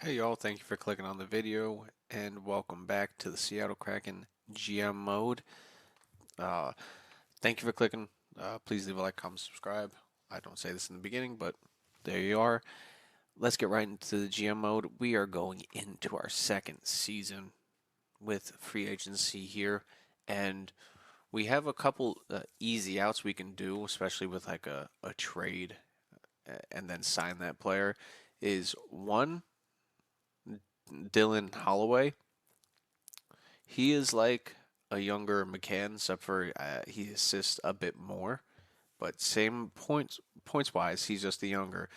Hey y'all, thank you for clicking on the video and welcome back to the Seattle Kraken GM mode. Uh, Thank you for clicking. Please leave a like, comment, subscribe. I don't say this in the beginning, but there you are. Let's get right into the GM mode. We are going into our second season with free agency here, and we have a couple easy outs we can do, especially with like a trade and then sign that player. Is one, Dylan Holloway. He is like a younger McCann, except for he assists a bit more. But same points wise, he's just the younger,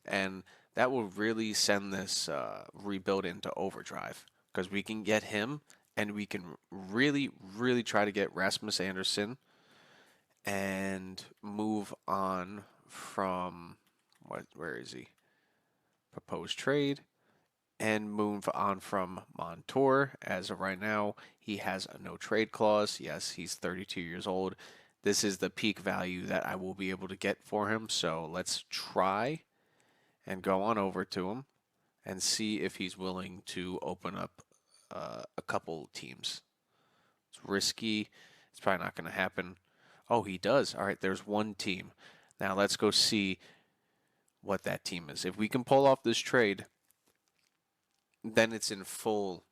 and that will really send this rebuild into overdrive because we can get him, and we can really try to get Rasmus Anderson and move on from where is he? Proposed trade and move on from Montour. As of right now, he has a no trade clause. Yes, he's 32 years old. This is the peak value that I will be able to get for him. So let's try and go on over to him and see if he's willing to open up a couple teams. It's risky. It's probably not going to happen. Oh, he does. All right, there's one team. Now let's go see what that team is. If we can pull off this trade, then it's in full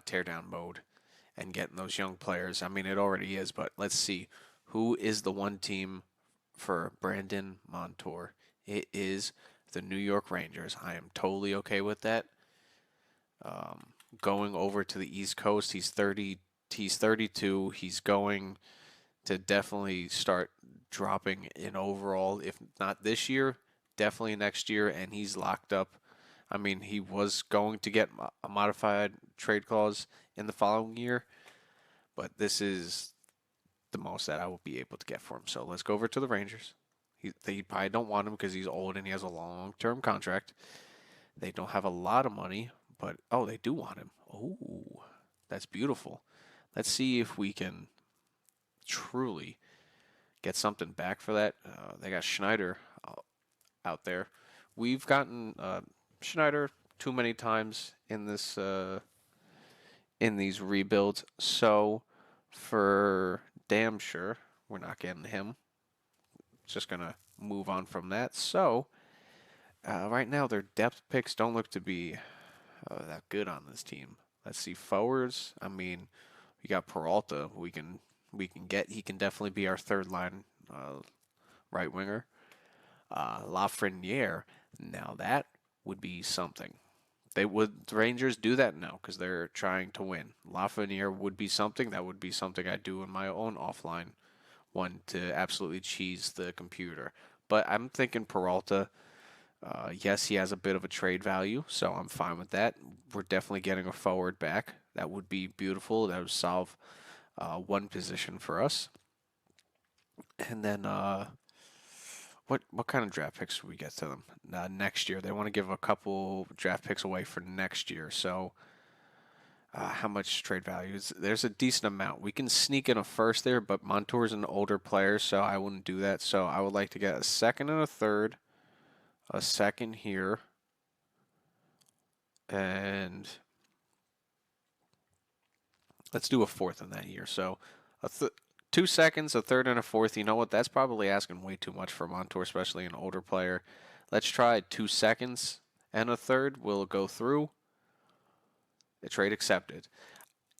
teardown mode and getting those young players. I mean, it already is, but let's see who is the one team for Brandon Montour. It is the New York Rangers. I am totally okay with that. Going over to the East Coast, he's 30. He's 32. He's going to definitely start dropping in overall, if not this year, definitely next year, and he's locked up. I mean, he was going to get a modified trade clause in the following year, but this is the most that I will be able to get for him. So let's go over to the Rangers. They probably don't want him because he's old and he has a long-term contract. They don't have a lot of money, but oh, they do want him. Oh, that's beautiful. Let's see if we can truly get something back for that. They got Schneider out there. We've gotten Schneider too many times in these rebuilds, so for damn sure we're not getting him. Just gonna move on from that. So right now their depth picks don't look to be that good on this team. Let's see forwards. I mean, we got Peralta. We can get. He can definitely be our third line right winger. Lafreniere. Now that would be something. The Rangers do that now because they're trying to win. Lafreniere would be something. That would be something I do in my own offline one to absolutely cheese the computer. But I'm thinking Peralta. Yes, he has a bit of a trade value, so I'm fine with that. We're definitely getting a forward back. That would be beautiful. That would solve one position for us. And then what kind of draft picks do we get to them next year? They want to give a couple draft picks away for next year. So how much trade value is? There's a decent amount. We can sneak in a first there, but Montour's an older player, so I wouldn't do that. So I would like to get a second and a third, a second here, and let's do a fourth in that year. So a 2 seconds, a third, and a fourth. You know what? That's probably asking way too much for Montour, especially an older player. Let's try 2 seconds and a third. Will go through. The trade accepted.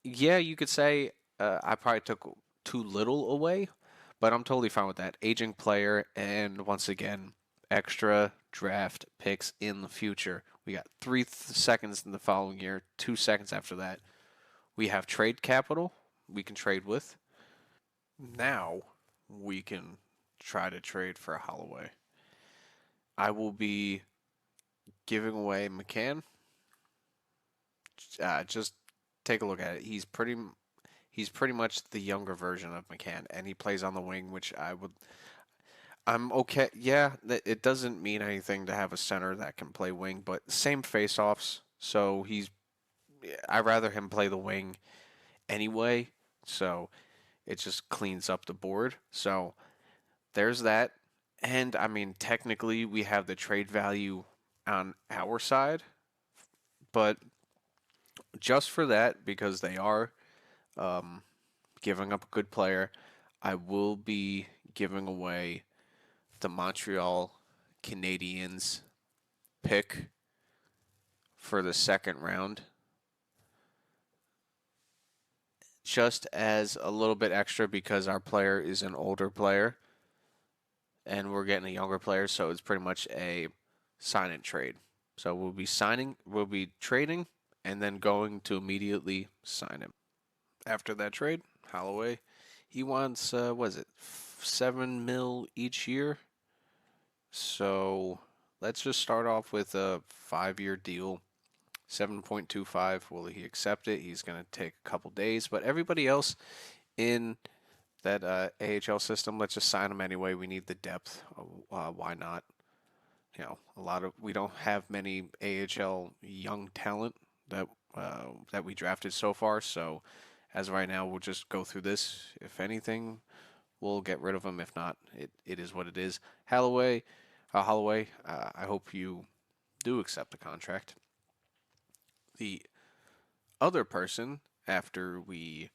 Yeah, you could say I probably took too little away, but I'm totally fine with that. Aging player, and once again, extra draft picks in the future. We got 3 seconds in the following year, 2 seconds after that. We have trade capital we can trade with. Now we can try to trade for a Holloway. I will be giving away McCann. Just take a look at it. He's pretty much the younger version of McCann, and he plays on the wing, which I'm okay. Yeah, it doesn't mean anything to have a center that can play wing, but same face-offs. So I'd rather him play the wing anyway. So it just cleans up the board. So there's that. And I mean, technically, we have the trade value on our side. But just for that, because they are giving up a good player, I will be giving away the Montreal Canadiens pick for the second round, just as a little bit extra because our player is an older player and we're getting a younger player, so it's pretty much a sign and trade. So we'll be trading, and then going to immediately sign him. After that trade, Holloway, he wants what is it, 7 mil each year. So let's just start off with a 5 year deal, 7.25. Will he accept it? He's going to take a couple days, but everybody else in that AHL system, let's just sign him anyway. We need the depth. Why not? We don't have many AHL young talent that we drafted so far. So as of right now, we'll just go through this. If anything, we'll get rid of him. If not, it is what it is. Holloway, I hope you do accept the contract. The other person, after we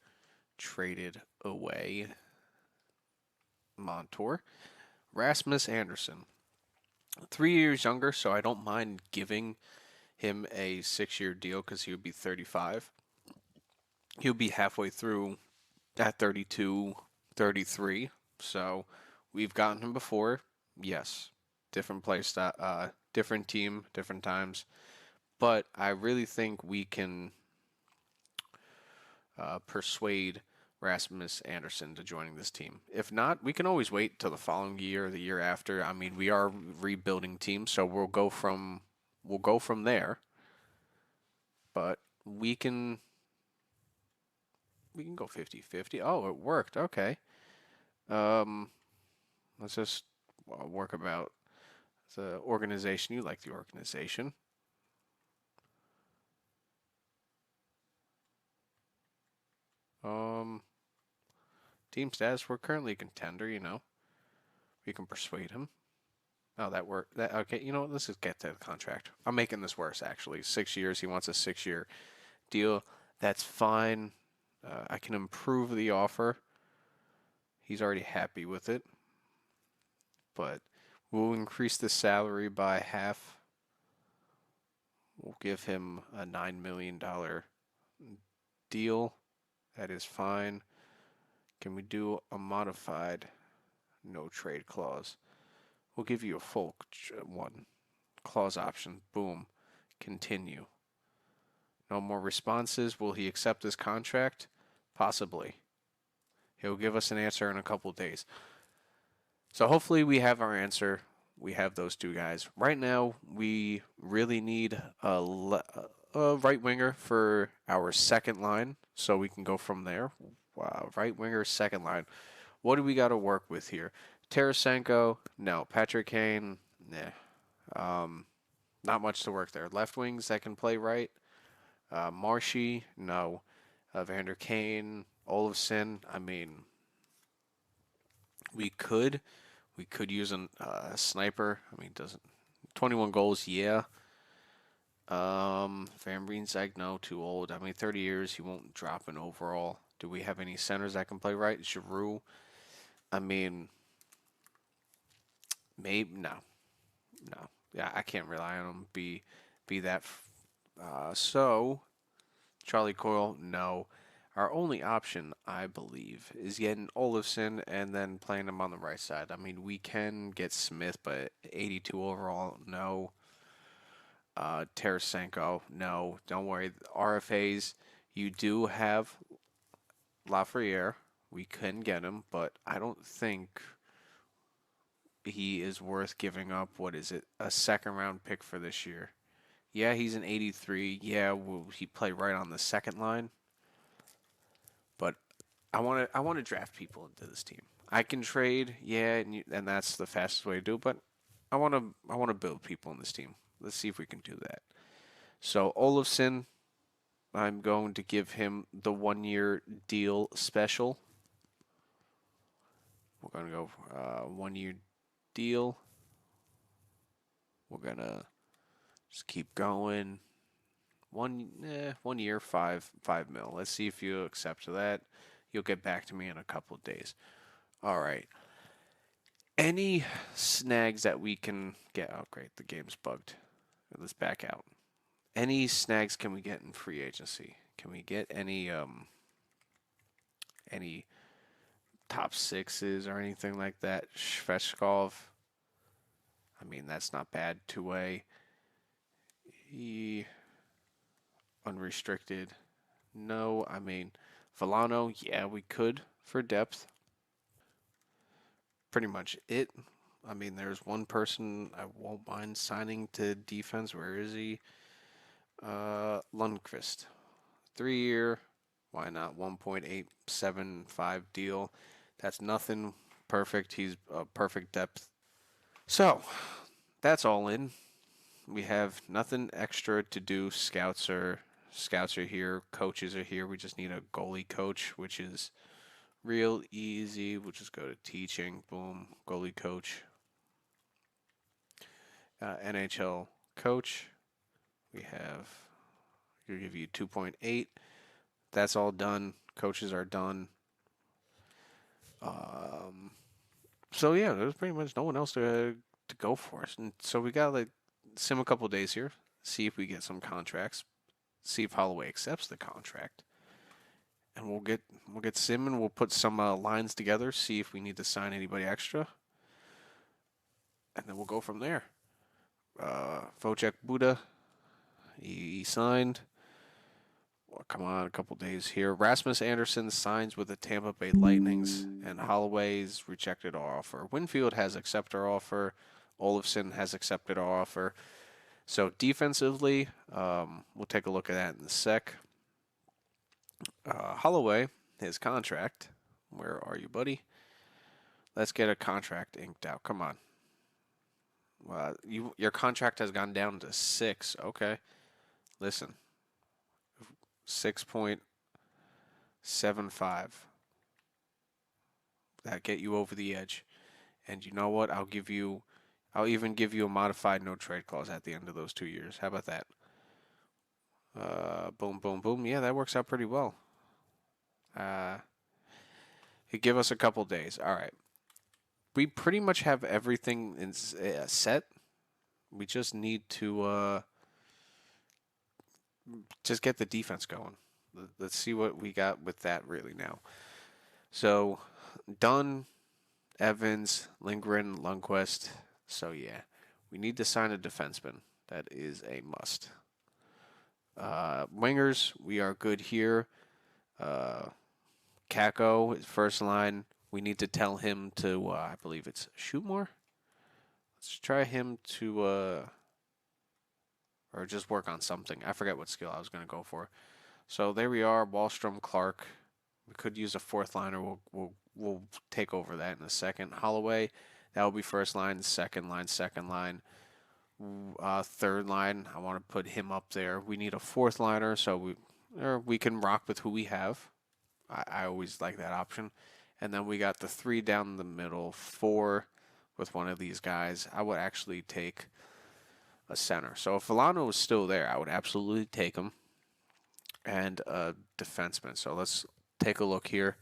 traded away Montour, Rasmus Anderson. 3 years younger, so I don't mind giving him a 6 year deal because he would be 35. He'll be halfway through at 32, 33. So we've gotten him before. Yes. Different play style, different team, different times. But I really think we can persuade Rasmus Anderson to joining this team. If not, we can always wait till the following year or the year after. I mean, we are rebuilding teams, so we'll go from there. But we can go 50-50. Oh, it worked. Okay. Um, let's just work about the organization. You like the organization. Um, team status. We're currently a contender. We can persuade him. Oh, that worked. That okay. You know what? Let's just get to the contract. I'm making this worse. Actually, 6 years. He wants a 6 year deal. That's fine. I can improve the offer. He's already happy with it, but we'll increase the salary by half. We'll give him a $9 million deal. That is fine. Can we do a modified no trade clause? We'll give you a full one clause option. Boom. Continue. No more responses. Will he accept this contract? Possibly. He'll give us an answer in a couple of days. So hopefully we have our answer. We have those two guys. Right now, we really need a right winger for our second line, so we can go from there. Wow, right winger, second line. What do we got to work with here? Tarasenko, no. Patrick Kane, nah. Not much to work there. Left wings that can play right. Marshy, no. Vander Kane, Olofsson. I mean, we could use a sniper. I mean, doesn't 21 goals? Yeah. Van Riemsdyk, no, too old. I mean, 30 years, he won't drop an overall. Do we have any centers that can play right? Giroux. I mean, maybe no. Yeah, I can't rely on him. Be that. So Charlie Coyle, no. Our only option, I believe, is getting Olofsson and then playing him on the right side. I mean, we can get Smith, but 82 overall, no. Tarasenko, no. Don't worry. RFAs, you do have Lafreniere. We can get him, but I don't think he is worth giving up. What is it? A second round pick for this year. Yeah, he's an 83. Yeah, will he play right on the second line? But I want to draft people into this team. I can trade, yeah, and that's the fastest way to do it. But I want to build people in this team. Let's see if we can do that. So Olofsson, I'm going to give him the 1 year deal special. We're gonna go 1 year deal. We're gonna just keep going. 1 year, five mil. Let's see if you accept that. You'll get back to me in a couple of days. All right. Any snags that we can get? Oh, great. The game's bugged. Let's back out. Any snags can we get in free agency? Can we get any top sixes or anything like that? Svechkov. I mean, that's not bad. Two way. He unrestricted. No, I mean, Volano. Yeah, we could for depth. Pretty much it. I mean, there's one person I won't mind signing to defense. Where is he? Lundqvist. 3 year. Why not? 1.875 deal. That's nothing perfect. He's a perfect depth. So, that's all in. We have nothing extra to do. Scouts are here. Coaches are here. We just need a goalie coach, which is real easy. We'll just go to teaching. Boom. Goalie coach. NHL coach. We have. We'll give you 2.8. That's all done. Coaches are done. Um, so yeah, there's pretty much no one else to go for us, and so we got like sim a couple days here, see if we get some contracts, see if Holloway accepts the contract, and we'll get sim and we'll put some lines together, see if we need to sign anybody extra, and then we'll go from there. Vocek Buddha, he signed. Well, come on, a couple days here. Rasmus Anderson signs with the Tampa Bay Lightnings, and Holloway's rejected our offer. Winfield has accepted our offer. Olofsson has accepted our offer. So defensively, we'll take a look at that in a sec. Holloway, his contract. Where are you, buddy? Let's get a contract inked out. Come on. Your contract has gone down to 6. Okay. Listen, 6.75. That get you over the edge. And you know what? I'll even give you a modified no trade clause at the end of those 2 years. How about that? Boom, boom, boom. Yeah, that works out pretty well. You give us a couple days. All right. We pretty much have everything set. We just need to just get the defense going. Let's see what we got with that really now. So, Dunn, Evans, Lindgren, Lundqvist. So yeah, we need to sign a defenseman. That is a must. Wingers, we are good here. Kako is first line. We need to tell him to, I believe it's shoot more. Let's try him to, or just work on something. I forget what skill I was going to go for. So there we are, Wallstrom, Clark. We could use a fourth liner. We'll take over that in a second. Holloway, that will be first line, second line, second line. Third line, I want to put him up there. We need a fourth liner, so we can rock with who we have. I always like that option. And then we got the 3 down the middle, 4 with one of these guys. I would actually take a center. So if Volano was still there, I would absolutely take him. And a defenseman. So let's take a look here.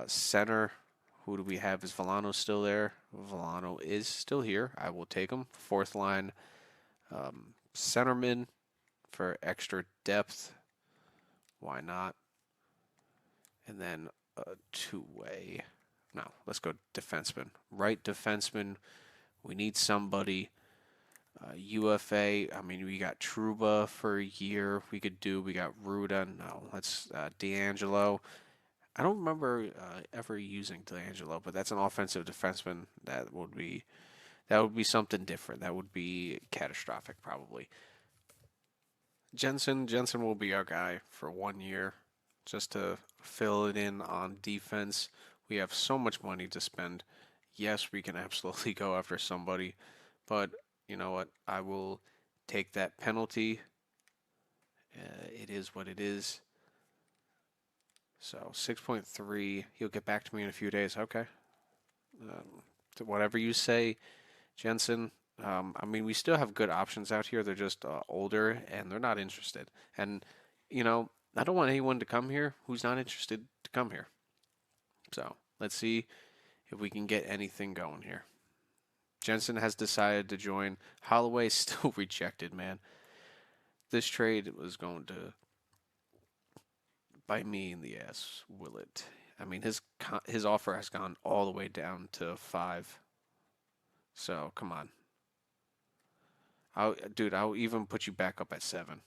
Center, who do we have? Is Volano still there? Volano is still here. I will take him. Fourth line, centerman for extra depth. Why not? And then a two-way. No, let's go defenseman. Right defenseman. We need somebody. UFA. I mean, we got Trouba for a year. We got Ruda. No, that's D'Angelo. I don't remember ever using D'Angelo, but that's an offensive defenseman. That would be something different. That would be catastrophic, probably. Jensen will be our guy for 1 year, just to fill it in on defense. We have so much money to spend. Yes, we can absolutely go after somebody, but you know what? I will take that penalty. It is what it is. So 6.3. He'll get back to me in a few days. Okay. To whatever you say, Jensen. I mean, we still have good options out here. They're just older and they're not interested. And, I don't want anyone to come here who's not interested to come here. So let's see if we can get anything going here. Jensen has decided to join. Holloway still rejected, man. This trade was going to bite me in the ass, will it? I mean, his offer has gone all the way down to 5. So come on, I'll even put you back up at 7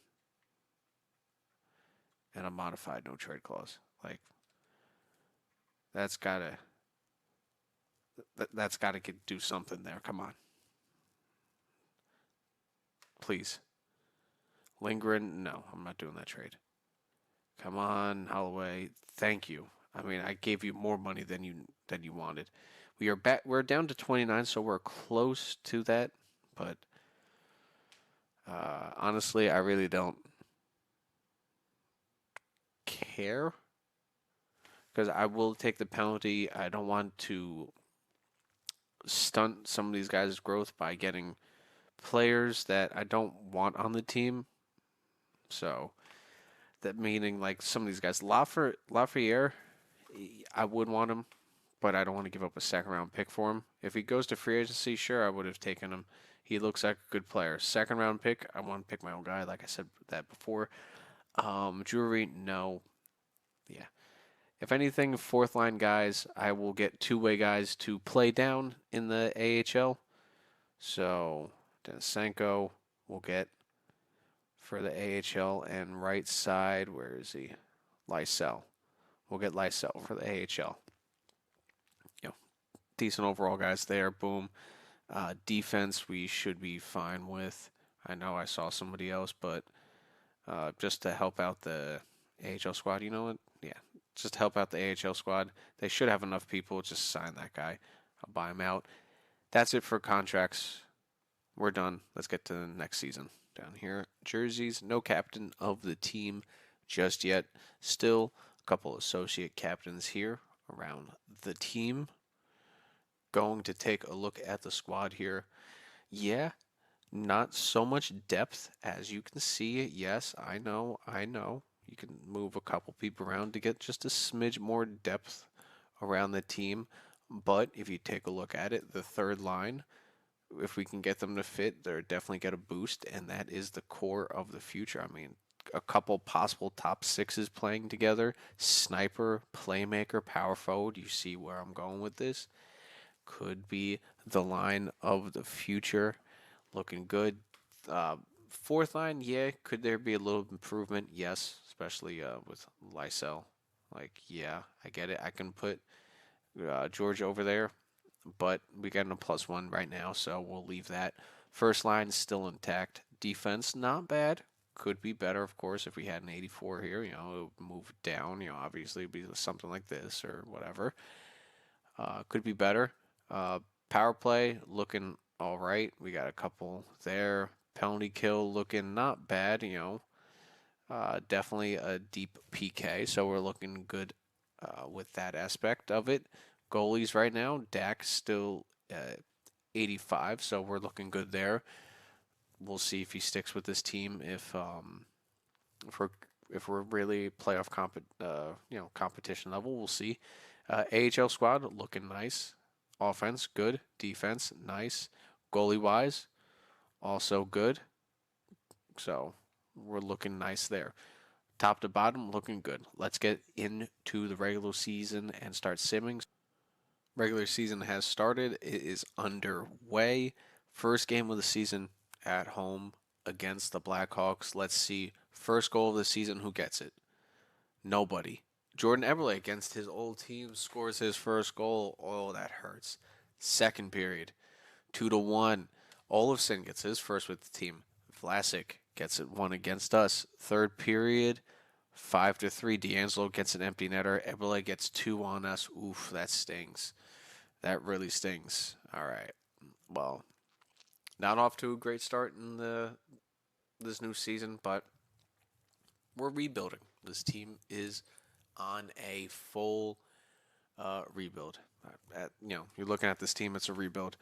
and a modified no trade clause. Like that's gotta that's gotta do something there. Come on, please. Lindgren, no, I'm not doing that trade. Come on, Holloway. Thank you. I mean, I gave you more money than you wanted. We are back. We're down to 29, so we're close to that. But honestly, I really don't care because I will take the penalty. I don't want to stunt some of these guys' growth by getting players that I don't want on the team. So that meaning like some of these guys, Lafreniere, I would want him, but I don't want to give up a second round pick for him. If he goes to free agency, sure, I would have taken him. He looks like a good player. Second round pick, I want to pick my own guy, like I said that before. Drury, no. Yeah. If anything, fourth line guys, I will get two-way guys to play down in the AHL. So Denisenko will get for the AHL, and right side, where is he? Lysell. We'll get Lysell for the AHL. You know, decent overall guys there. Boom. Defense, we should be fine with. I know I saw somebody else, but just to help out the AHL squad, you know what? Yeah, just to help out the AHL squad. They should have enough people. Just sign that guy. I'll buy him out. That's it for contracts. We're done. Let's get to the next season. Down here, jerseys. No captain of the team just yet. Still a couple associate captains here around the team. Going to take a look at the squad here. Yeah, not so much depth as you can see. Yes, I know, I know. You can move a couple people around to get just a smidge more depth around the team. But if you take a look at it, the third line, if we can get them to fit, they're definitely get a boost, and that is the core of the future. I mean, a couple possible top sixes playing together, sniper, playmaker, power forward. You see where I'm going with this? Could be the line of the future. Looking good. Uh, Fourth line, yeah. Could there be a little improvement? Yes, especially with Lysell. Like, yeah, I get it. I can put George over there, but we got a +1 right now, so we'll leave that. First line still intact. Defense, not bad. Could be better, of course, if we had an 84 here. It would move down. Obviously, it'd be something like this or whatever. Could be better. Power play looking all right. We got a couple there. Penalty kill looking not bad. Definitely a deep PK. So we're looking good with that aspect of it. Goalies right now, Dak still 85, so we're looking good there. We'll see if he sticks with this team. If we're if we're really playoff competition level, we'll see. AHL squad looking nice. Offense good. Defense nice. Goalie wise, also good. So we're looking nice there. Top to bottom, looking good. Let's get into the regular season and start simming. Regular season has started. It is underway. First game of the season at home against the Blackhawks. Let's see. First goal of the season. Who gets it? Nobody. Jordan Eberle against his old team scores his first goal. Oh, that hurts. Second period. 2-1. Olofsson gets his first with the team. Vlasic gets it one against us. Third period. 5-3. D'Angelo gets an empty netter. Eberle gets two on us. Oof, that stings. That really stings. All right. Well, not off to a great start in this new season, but we're rebuilding. This team is on a full rebuild. You're looking at this team; it's a rebuild.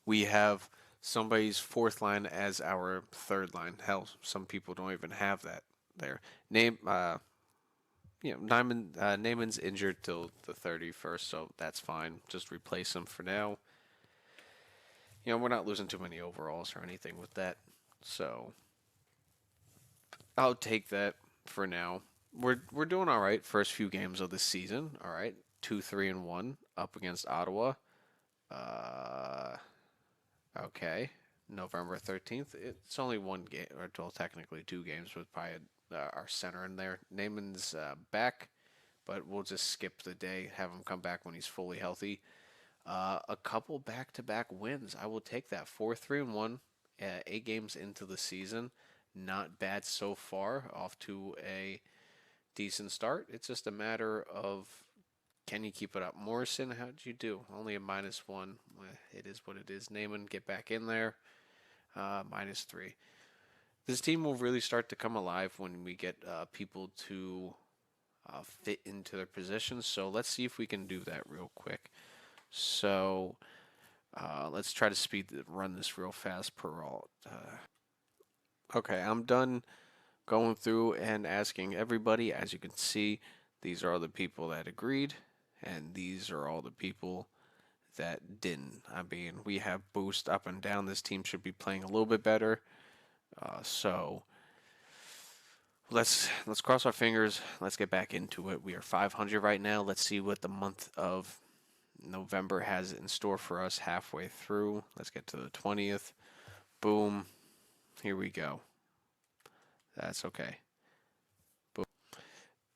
We have somebody's fourth line as our third line. Hell, some people don't even have that there. Name, Naiman's injured till the 31st, so that's fine. Just replace him for now. We're not losing too many overalls or anything with that, so I'll take that for now. We're doing all right. First few games of the season, all right. 2-3-1 up against Ottawa. Uh, okay. November 13th. It's only one game, or well, technically two games with probably our center in there. Naaman's back, but we'll just skip the day. Have him come back when he's fully healthy. A couple back-to-back wins. I will take that. 4-3-1. 8 games into the season. Not bad so far. Off to a decent start. It's just a matter of can you keep it up. Morrison, how'd you do? Only a -1. It is what it is. Naaman, get back in there. -3. This team will really start to come alive when we get people to fit into their positions. So let's see if we can do that real quick. So let's try to run this real fast per all. Okay, I'm done going through and asking everybody. As you can see, these are all the people that agreed, and these are all the people that didn't. I mean, we have boost up and down. This team should be playing a little bit better. So let's cross our fingers. Let's get back into it. We are 500 right now. Let's see what the month of November has in store for us halfway through. Let's get to the 20th. Boom. Here we go. That's okay. Boom.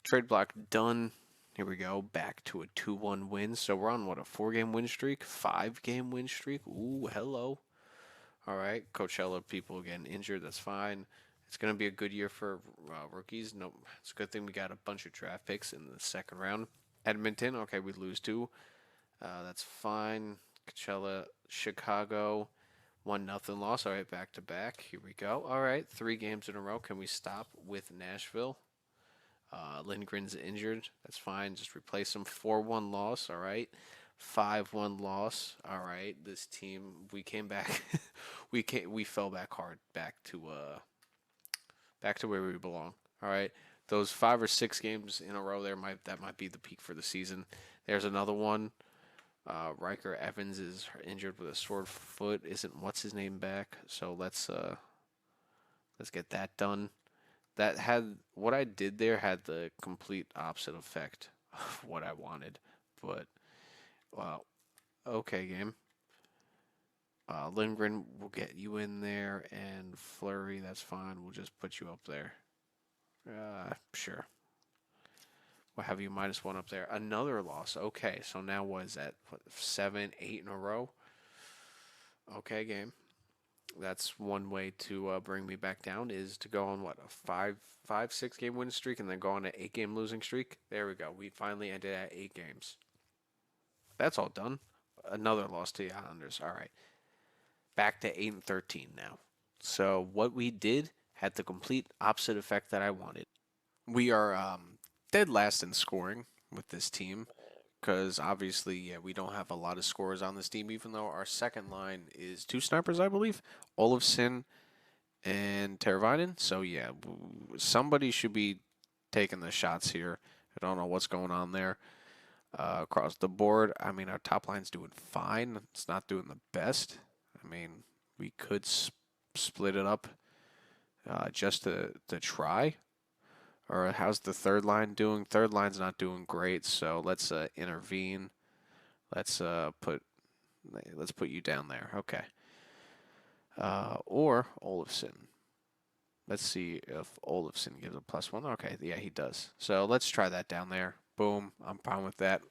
Trade block done. Here we go. Back to a 2-1 win. So we're on what, a 4-game win streak? 5-game win streak? Ooh, hello. All right. Coachella people getting injured. That's fine. It's going to be a good year for rookies. No, it's a good thing we got a bunch of draft picks in the second round. Edmonton. Okay, we lose 2. That's fine. Coachella, Chicago, 1-0 loss. All right, back to back. Here we go. All right, 3 games in a row. Can we stop with Nashville? Lindgren's injured. That's fine. Just replace him. 4-1 loss. All right. 5-1 loss. All right. This team, we came back. We fell back hard. Back to where we belong. All right. Those 5 or 6 games in a row that might be the peak for the season. There's another one. Riker Evans is injured with a sore foot. Isn't what's his name back? So let's get that done. That had what I did there had the complete opposite effect of what I wanted. But wow, okay, game. Lindgren will get you in there, and Flurry, that's fine. We'll just put you up there. Sure. We'll have you -1 up there. Another loss. Okay, so now what is that? 7, 8 in a row? Okay, game. That's one way to bring me back down is to go on what, a 6 game win streak and then go on an 8-game losing streak. There we go. We finally ended at 8 games. That's all done. Another loss to the Islanders. All right, back to 8-13 now. So what we did had the complete opposite effect that I wanted. We are dead last in scoring with this team because obviously, yeah, we don't have a lot of scorers on this team, even though our second line is 2 snipers, I believe, Olofsson and Teravainen. So yeah, somebody should be taking the shots here. I don't know what's going on there. Across the board, I mean, our top line's doing fine. It's not doing the best. I mean, we could split it up just to try. Or how's the third line doing? Third line's not doing great, so let's intervene. Let's put you down there. Okay. Or Olofsson. Let's see if Olofsson gives a +1. Okay, yeah, he does. So let's try that down there. Boom. I'm fine with that.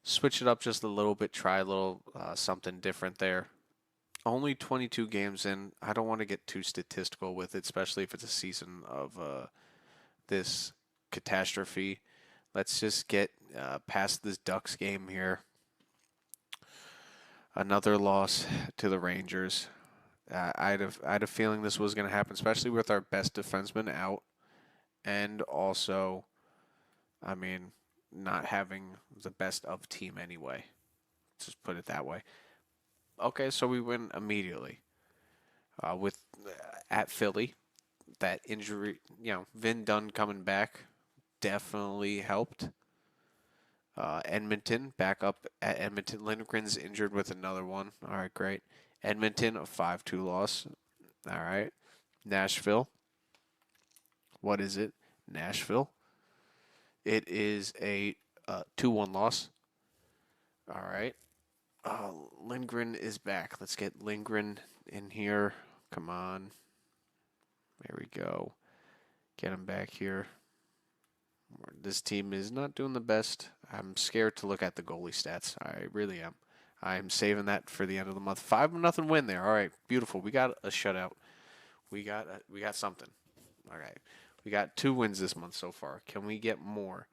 Switch it up just a little bit. Try a little something different there. Only 22 games in. I don't want to get too statistical with it, especially if it's a season of this catastrophe. Let's just get past this Ducks game here. Another loss to the Rangers. I had a feeling this was going to happen, especially with our best defenseman out, and also, I mean, not having the best of team anyway. Just put it that way. Okay, so we win immediately. with at Philly. That injury, Vin Dunn coming back definitely helped. Edmonton back up at Edmonton. Lindgren's injured with another one. All right, great. Edmonton a 5-2 loss. All right. Nashville. What is it? Nashville. It is a 2-1 loss. All right. Lindgren is back. Let's get Lindgren in here. Come on. There we go. Get him back here. This team is not doing the best. I'm scared to look at the goalie stats. I really am. I'm saving that for the end of the month. 5-0 win there. All right, beautiful. We got a shutout. We got something. All right, we got 2 wins this month so far. Can we get more?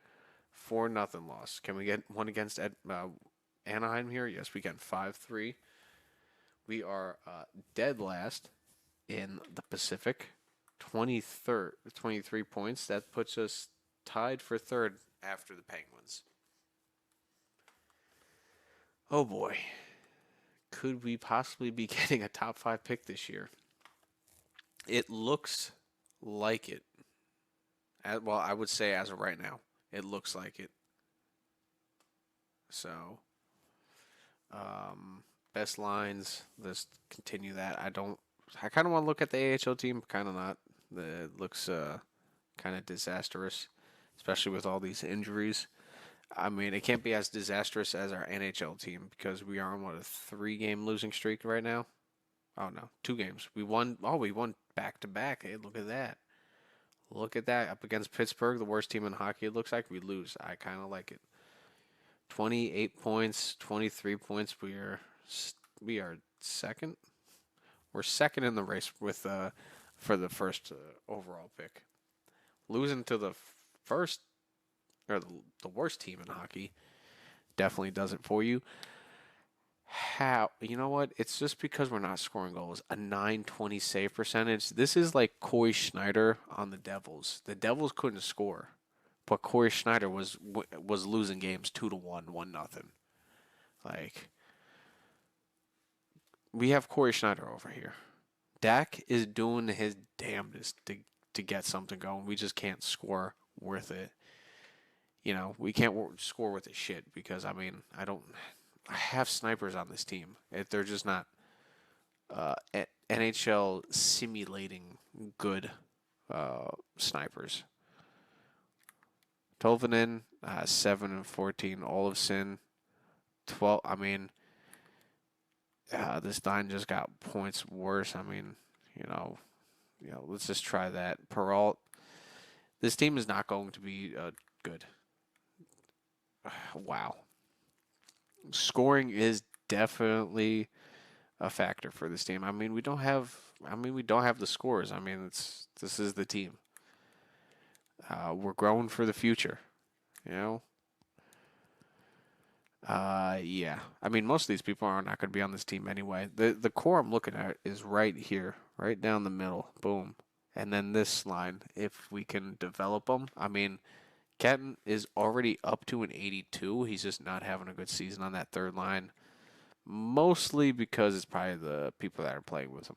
4-0 loss. Can we get one against Anaheim here? Yes, we can. 5-3. We are dead last in the Pacific. 23 points. That puts us tied for third after the Penguins. Oh boy. Could we possibly be getting a top 5 pick this year? It looks like it. Well, I would say as of right now, it looks like it. So, best lines. Let's continue that. I kind of want to look at the AHL team. Kind of not. It looks kind of disastrous, especially with all these injuries. I mean, it can't be as disastrous as our NHL team because we are on a 3-game losing streak right now. Oh no, 2 games. We won. Oh, we won back to back. Hey, look at that. Look at that. Up against Pittsburgh, the worst team in hockey. It looks like we lose. I kind of like it. 28 points, 23 points. We are second. We're second in the race with for the first overall pick. Losing to the first or the worst team in hockey definitely does it for you. How? You know what? It's just because we're not scoring goals. A 920 save percentage. This is like Corey Schneider on the Devils. The Devils couldn't score, but Corey Schneider was losing games 2-1, 1-0. Like we have Corey Schneider over here. Dak is doing his damnedest to get something going. We just can't score worth it. We can't score with this shit because I have snipers on this team. They're just not NHL simulating good snipers. Tolvanen, 7-14. Olofsson, 12. This line just got points worse. Let's just try that. Peralt. This team is not going to be good. Wow. Scoring is definitely a factor for this team. We don't have the scores. This is the team. We're growing for the future, Yeah. Most of these people are not going to be on this team anyway. The core I'm looking at is right here, right down the middle. Boom. And then this line, if we can develop them. Kenton is already up to an 82. He's just not having a good season on that third line. Mostly because it's probably the people that are playing with him.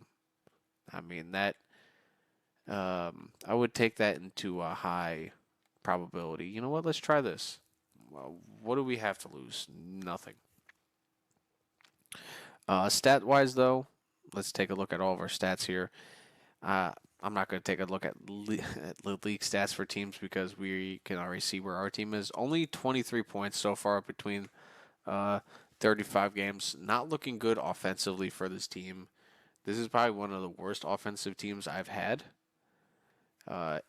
I would take that into a high probability. You know what? Let's try this. Well, what do we have to lose? Nothing. Stat-wise, though, let's take a look at all of our stats here. I'm not going to take a look at the league stats for teams because we can already see where our team is. Only 23 points so far between 35 games. Not looking good offensively for this team. This is probably one of the worst offensive teams I've had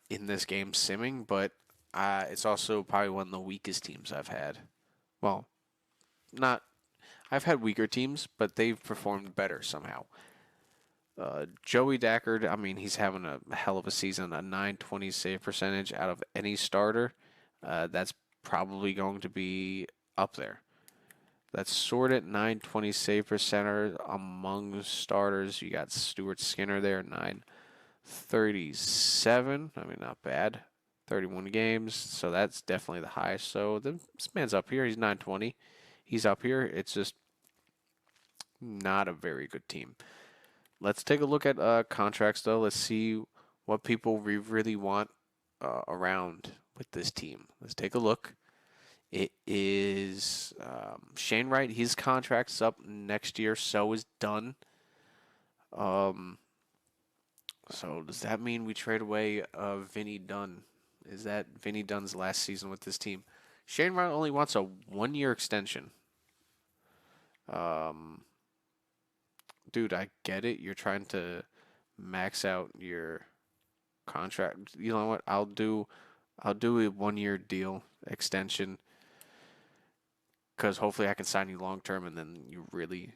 in this game simming, but it's also probably one of the weakest teams I've had. Well, not. I've had weaker teams, but they've performed better somehow. Joey Dackard, he's having a hell of a season, a 920 save percentage out of any starter. That's probably going to be up there. That's sort of 920 save percenter among starters. You got Stuart Skinner there, 937. Not bad. 31 games, so that's definitely the highest. So this man's up here. He's 920. He's up here. It's just not a very good team. let's take a look at contracts though. Let's see what people we really want around with this team. Let's take a look. It is Shane Wright. His contract's up next year. So is Dunn. Um, so does that mean we trade away Vinny Dunn? Is that Vinny Dunn's last season with this team? Shane Wright only wants a 1 year extension. Um, dude, I get it. You're trying to max out your contract. You know what? I'll do a 1 year deal extension because hopefully I can sign you long term and then you really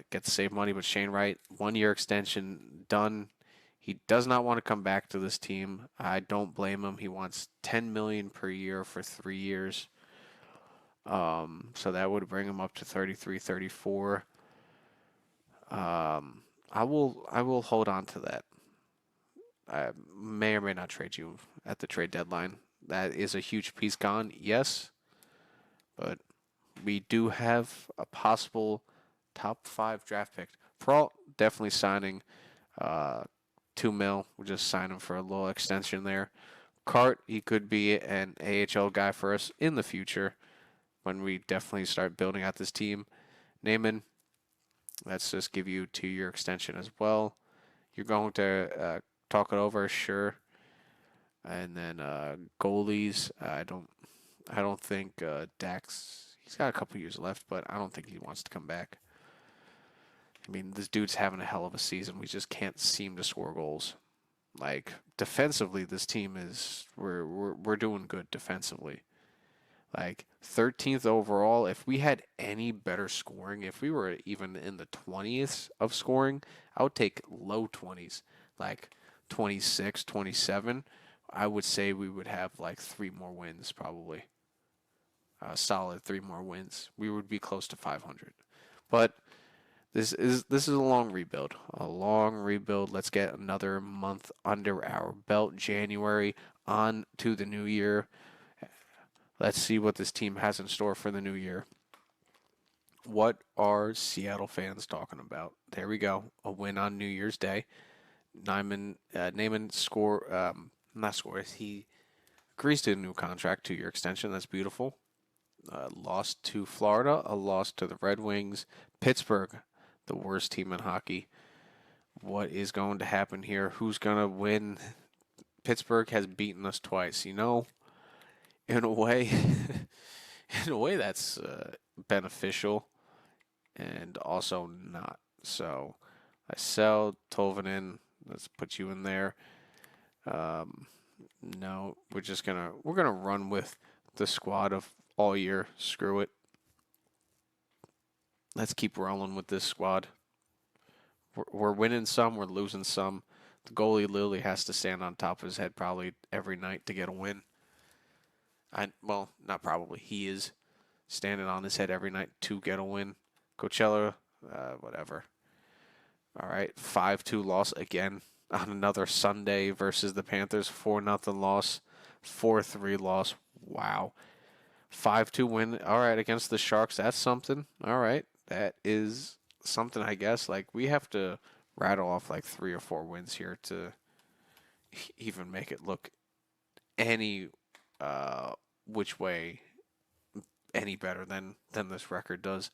get to save money. But Shane Wright, 1 year extension done. He does not want to come back to this team. I don't blame him. He wants 10 million per year for 3 years. So that would bring him up to 33, 34. I will hold on to that. I may or may not trade you at the trade deadline. That is a huge piece gone, yes, but we do have a possible top 5 draft pick. Peralt definitely signing 2 mil. We'll just sign him for a little extension there. Cart, he could be an AHL guy for us in the future when we definitely start building out this team. Naaman, let's just give you a 2 year extension as well. You're going to talk it over, sure. And then goalies, I don't think Dax. He's got a couple years left, but I don't think he wants to come back. I mean, this dude's having a hell of a season. We just can't seem to score goals. Like defensively, this team is we're doing good defensively. Like 13th overall. If we had any better scoring, if we were even in the 20th of scoring, I would take low 20s, like 26, 27. I would say we would have like 3 more wins probably. Solid 3 more wins. We would be close to 500. But this is a long rebuild. A long rebuild. Let's get another month under our belt. January on to the new year. Let's see what this team has in store for the new year. What are Seattle fans talking about? There we go. A win on New Year's Day. Naaman not scores. He agrees to a new contract, 2 year extension. That's beautiful. Loss to Florida, a loss to the Red Wings. Pittsburgh, the worst team in hockey. What is going to happen here? Who's going to win? Pittsburgh has beaten us twice. In a way, that's beneficial and also not. So I sell Tolvanen. Let's put you in there. No, we're gonna run with the squad of all year. Screw it. Let's keep rolling with this squad. We're winning some, we're losing some. The goalie literally has to stand on top of his head probably every night to get a win. Well, not probably. He is standing on his head every night to get a win. Coachella, whatever. All right, 5-2 loss again on another Sunday versus the Panthers. 4-0 loss, 4-3 loss. Wow. 5-2 win. All right, against the Sharks. That's something. All right, that is something, I guess. Like, we have to rattle off like 3 or 4 wins here to even make it look any which way any better than this record does.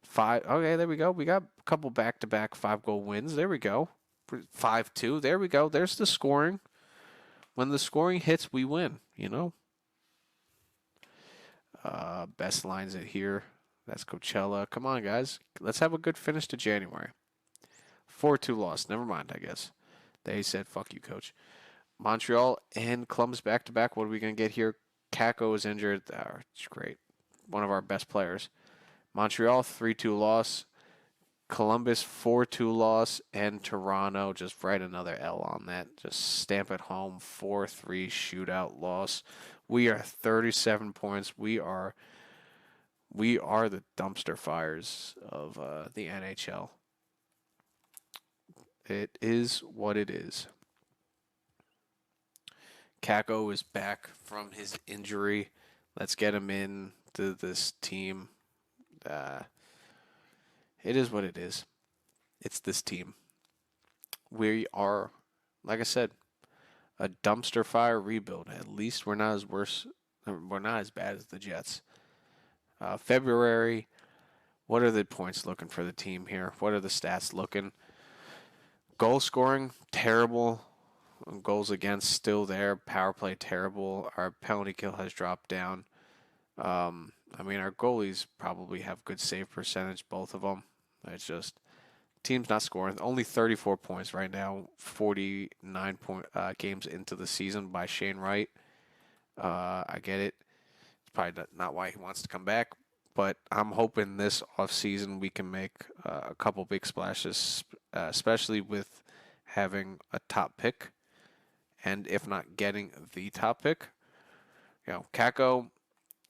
5. Okay, there we go. We got a couple back-to-back 5-goal wins. There we go. 5-2. There we go. There's the scoring. When the scoring hits, we win. Best lines at here. That's Coachella. Come on, guys. Let's have a good finish to January. 4-2 loss. Never mind, I guess. They said, fuck you, coach. Montreal and Columbus back-to-back. What are we going to get here? Kako is injured. It's great. One of our best players. Montreal, 3-2 loss. Columbus, 4-2 loss. And Toronto, just write another L on that. Just stamp it home. 4-3 shootout loss. We are 37 points. We are the dumpster fires of the NHL. It is what it is. Kako is back from his injury. Let's get him in to this team. It is what it is. It's this team. we are, like I said, a dumpster fire rebuild. At least we're not as worse. We're not as bad as the Jets. February. What are the points looking for the team here? What are the stats looking? Goal scoring terrible. Goals against still there. Power play terrible. Our penalty kill has dropped down. I mean, our goalies probably have good save percentage, both of them. It's just team's not scoring. Only 34 points right now. 49 games into the season by Shane Wright. I get it. It's probably not why he wants to come back, but I'm hoping this offseason we can make a couple big splashes, especially with having a top pick, and if not getting the top pick. Kako,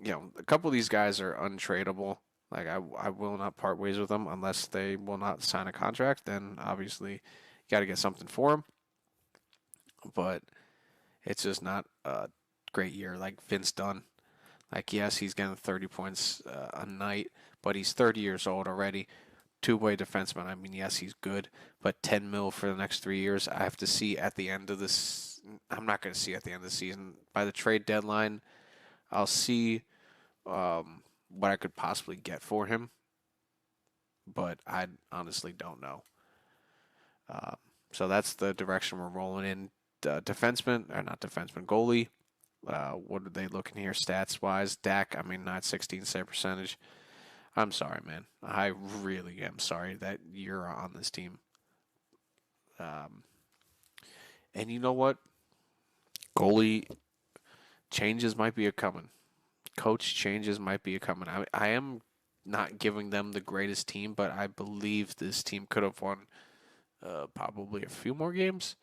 a couple of these guys are untradeable. Like I will not part ways with them unless they will not sign a contract. Then obviously you got to get something for them. But it's just not a great year like Vince Dunn. Like yes, he's getting 30 points a night, but he's 30 years old already. Two-way defenseman. I mean, yes, he's good, but 10 mil for the next 3 years. I have to see at the end of this. I'm not going to see at the end of the season. By the trade deadline, I'll see what I could possibly get for him, but I honestly don't know. So that's the direction we're rolling in. Defenseman, or not defenseman, goalie. What are they looking here stats wise? Dak, I mean, not 16 save percentage. I'm sorry, man. I really am sorry that you're on this team. And you know what? Goalie changes might be a coming. Coach changes might be a coming. I am not giving them the greatest team, but I believe this team could have won probably a few more games.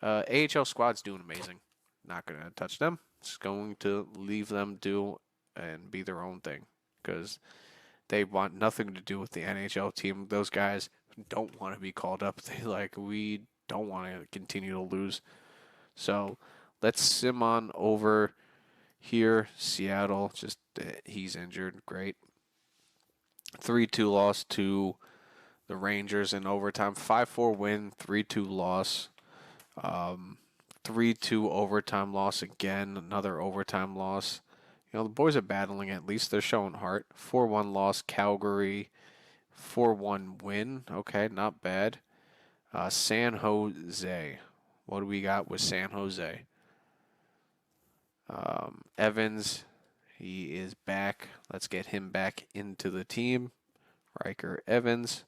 AHL squad's doing amazing. Not going to touch them. Just going to leave them do and be their own thing because they want nothing to do with the NHL team. Those guys don't want to be called up. We don't want to continue to lose. So let's sim on over here. Seattle, just he's injured. Great. 3-2 loss to the Rangers in overtime. 5-4 win, 3-2 loss. 3-2 overtime loss again. Another overtime loss. The boys are battling. At least they're showing heart. 4-1 loss, Calgary. 4-1 win. Okay, not bad. San Jose. What do we got with San Jose? Evans, he is back. Let's get him back into the team. Riker Evans.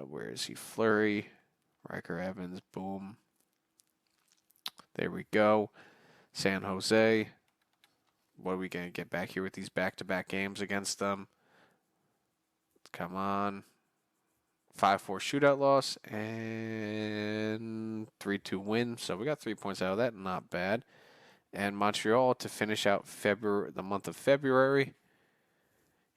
Where is he? Fleury. Riker Evans. Boom. There we go. San Jose. What are we going to get back here with these back-to-back games against them? Come on. 5-4 shootout loss and 3-2 win. So we got 3 points out of that. Not bad. And Montreal to finish out the month of February.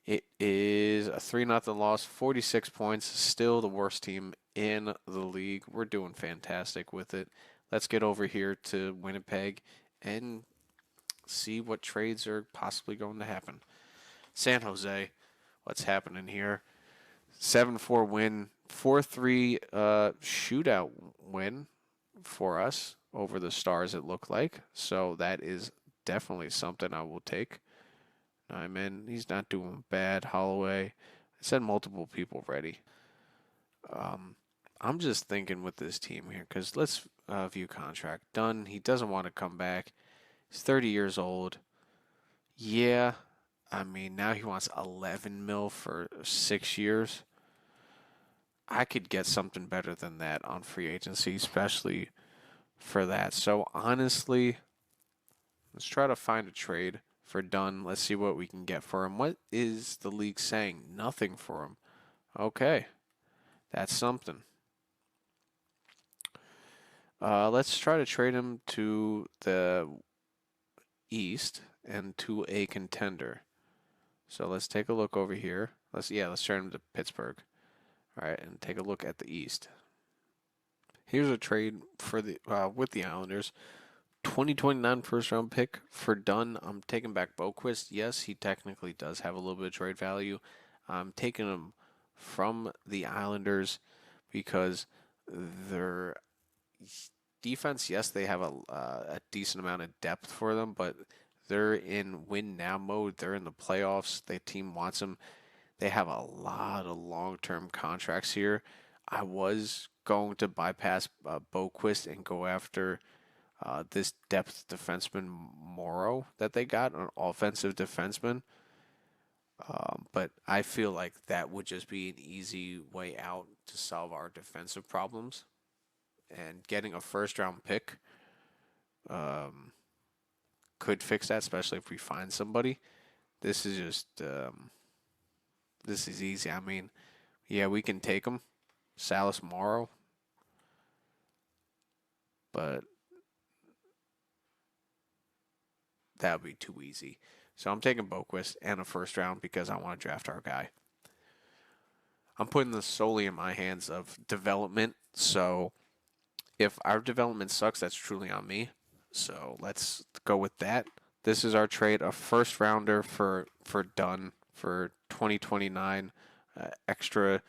It is a 3-0 loss, 46 points. Still the worst team in the league. We're doing fantastic with it. Let's get over here to Winnipeg and see what trades are possibly going to happen. San Jose, what's happening here? 7-4 win, 4-3 shootout win for us over the Stars, it looked like. So that is definitely something I will take. I mean, he's not doing bad. Holloway, I said multiple people ready. I'm just thinking with this team here, because let's view contract. Done. He doesn't want to come back. He's 30 years old. Yeah, I mean, now he wants 11 mil for 6 years. I could get something better than that on free agency, especially for that. So honestly, let's try to find a trade for Dunn. Let's see what we can get for him. What is the league saying? Nothing for him. Okay, that's something. Let's try to trade him to the East and to a contender. So let's take a look over here. Let's trade him to Pittsburgh. All right, and take a look at the East. Here's a trade for the with the Islanders. 2029 first round pick for Dunn. I'm taking back Boquist. Yes, he technically does have a little bit of trade value. I'm taking him from the Islanders because Their defense, yes, they have a decent amount of depth for them, but they're in win now mode. They're in the playoffs. The team wants them. They have a lot of long term contracts here. I was going to bypass Boquist and go after this depth defenseman Morrow that they got, an offensive defenseman. But I feel like that would just be an easy way out to solve our defensive problems. And getting a first round pick could fix that, especially if we find somebody. This is just this is easy. I mean, yeah, we can take him, Salas Morrow, but that would be too easy. So I'm taking Boquist and a first round because I want to draft our guy. I'm putting this solely in my hands of development. So if our development sucks, that's truly on me. So let's go with that. This is our trade: a first rounder for Dunn for 2029, extra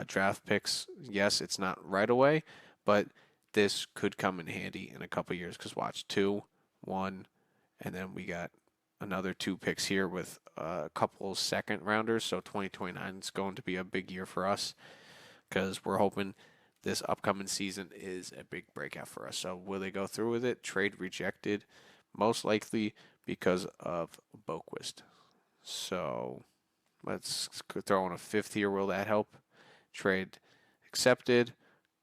draft picks. Yes, it's not right away, but this could come in handy in a couple years. Because watch, 2, 1, and then we got another 2 picks here with a couple second rounders. So 2029 is going to be a big year for us because we're hoping this upcoming season is a big breakout for us. So will they go through with it? Trade rejected, most likely because of Boquist. So let's throw in a fifth here. Will that help? Trade accepted.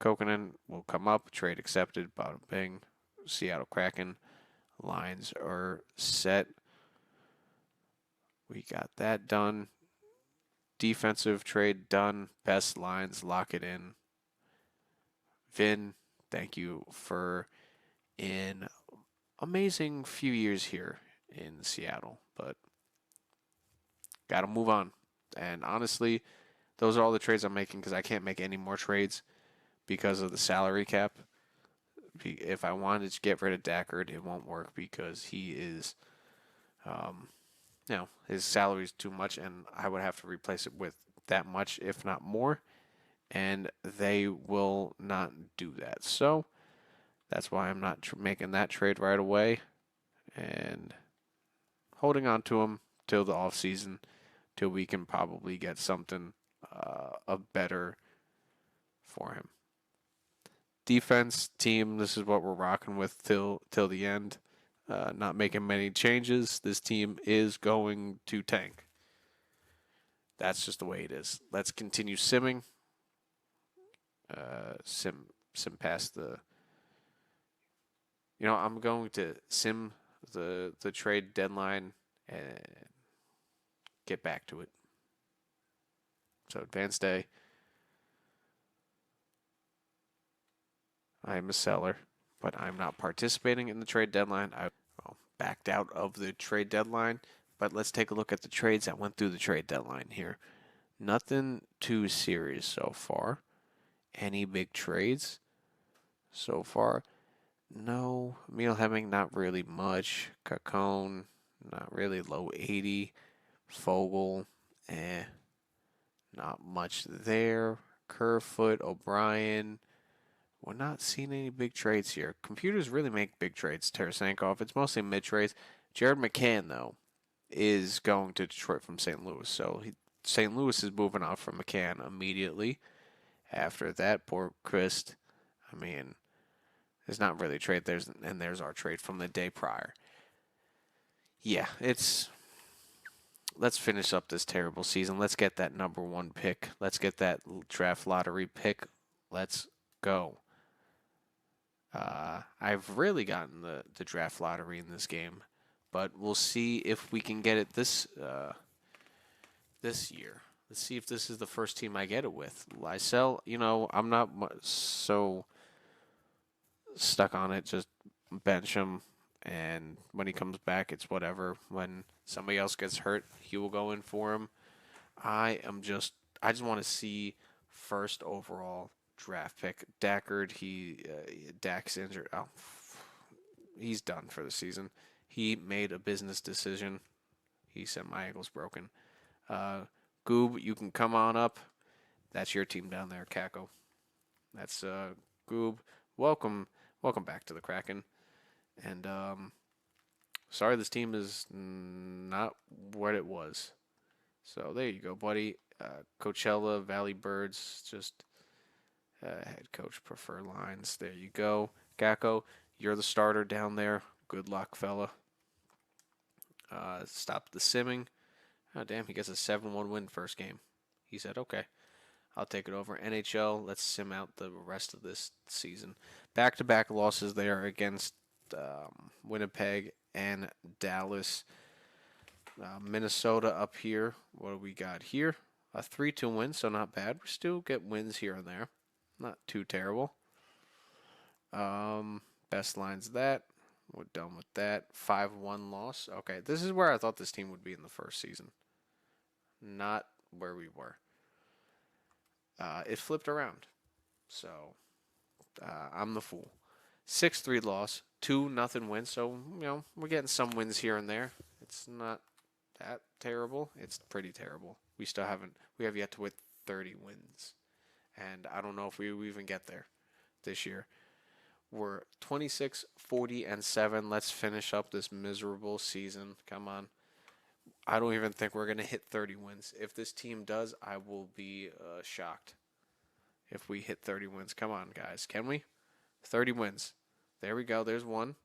Kokkonen will come up. Trade accepted. Bada bing. Seattle Kraken lines are set. We got that done. Defensive trade done. Best lines, lock it in. Vin, thank you for an amazing few years here in Seattle, but got to move on. And honestly, those are all the trades I'm making because I can't make any more trades because of the salary cap. If I wanted to get rid of Dackard, it won't work because he is, um, his salary is too much, and I would have to replace it with that much, if not more. And they will not do that. So that's why I'm not making that trade right away and holding on to him till the off season, till we can probably get something of better for him. Defense team, this is what we're rocking with till the end. Not making many changes. This team is going to tank. That's just the way it is. Let's continue simming. Sim past the. I'm going to sim the trade deadline and get back to it. So advanced day. I am a seller, but I'm not participating in the trade deadline. I backed out of the trade deadline. But let's take a look at the trades that went through the trade deadline here. Nothing too serious so far. Any big trades so far? No. Emil Hemming, not really much. Cacone, not really, low 80. Fogel, not much there. Kerfoot, O'Brien. We're not seeing any big trades here. Computers really make big trades, Tarasenko. It's mostly mid trades. Jared McCann, though, is going to Detroit from St. Louis. So St. Louis is moving off from McCann immediately. After that, poor Chris. I mean, there's not really a trade. There's our trade from the day prior. Yeah, let's finish up this terrible season. Let's get that number 1 pick. Let's get that draft lottery pick. Let's go. I've really gotten the draft lottery in this game, but we'll see if we can get it this year. Let's see if this is the first team I get it with. Lysell, I'm not so stuck on it. Just bench him, and when he comes back, it's whatever. When somebody else gets hurt, he will go in for him. I just want to see first overall draft pick. Dackard, Dak's injured. Oh, he's done for the season. He made a business decision. He said my ankle's broken. Goob, you can come on up. That's your team down there, Kako. That's Goob. Welcome, welcome back to the Kraken. And sorry, this team is not what it was. So there you go, buddy. Coachella Valley Birds, just head coach prefer lines. There you go, Gacko. You're the starter down there. Good luck, fella. Stop the simming. Oh damn, he gets a 7-1 win first game. He said, "Okay, I'll take it over." NHL. Let's sim out the rest of this season. Back-to-back losses there against Winnipeg and Dallas. Minnesota up here. What do we got here? A 3-2 win, so not bad. We still get wins here and there. Not too terrible. Best lines that. We're done with that. 5-1 loss. Okay, this is where I thought this team would be in the first season. Not where we were. It flipped around. So I'm the fool. 6-3 loss. 2-0 win. So, we're getting some wins here and there. It's not that terrible. It's pretty terrible. We have yet to win 30 wins. And I don't know if we even get there this year. We're 26, 40, and 7. Let's finish up this miserable season. Come on. I don't even think we're going to hit 30 wins. If this team does, I will be shocked if we hit 30 wins. Come on, guys. Can we? 30 wins. There we go. There's one.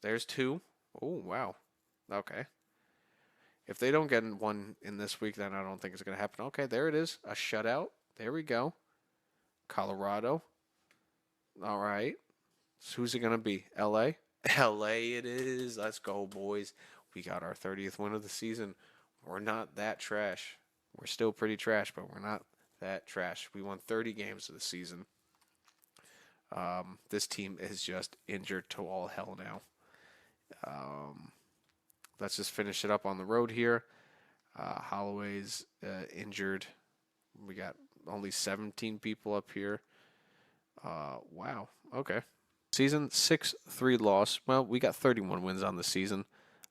There's two. Oh, wow. Okay. If they don't get one in this week, then I don't think it's going to happen. Okay, there it is. A shutout. There we go. Colorado. All right. So who's it going to be? LA? LA it is. Let's go, boys. We got our 30th win of the season. We're not that trash. We're still pretty trash, but we're not that trash. We won 30 games of the season. This team is just injured to all hell now. Let's just finish it up on the road here. Holloway's injured. We got only 17 people up here. Wow. Okay. Season 6-3 loss. Well, we got 31 wins on the season.